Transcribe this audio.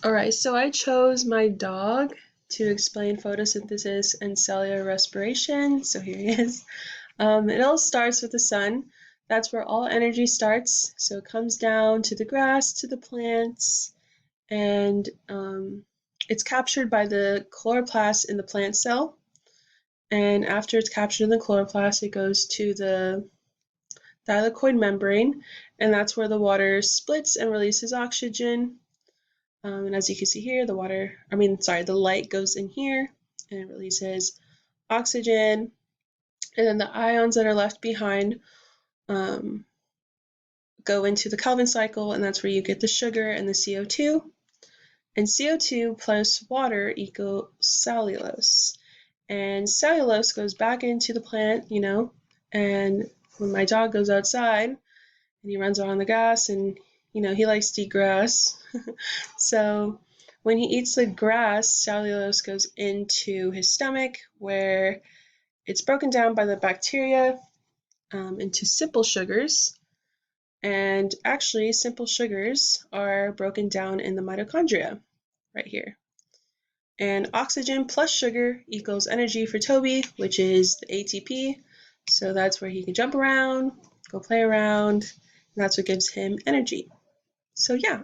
Alright, so I chose my dog to explain photosynthesis and cellular respiration. So here he is. It all starts with the sun. That's where all energy starts. So it comes down to the grass, to the plants, and it's captured by the chloroplast in the plant cell. And after it's captured in the chloroplast, it goes to the thylakoid membrane, and that's where the water splits and releases oxygen. And as you can see here, the light goes in here and it releases oxygen. And then the ions that are left behind go into the Calvin cycle, and that's where you get the sugar and the CO2. And CO2 plus water equals cellulose. And cellulose goes back into the plant, and when my dog goes outside and he runs around the grass and he likes to eat grass. So when he eats the grass, cellulose goes into his stomach where it's broken down by the bacteria into simple sugars. And actually, simple sugars are broken down in the mitochondria right here. And oxygen plus sugar equals energy for Toby, which is the ATP. So that's where he can jump around, go play around, and that's what gives him energy. So yeah.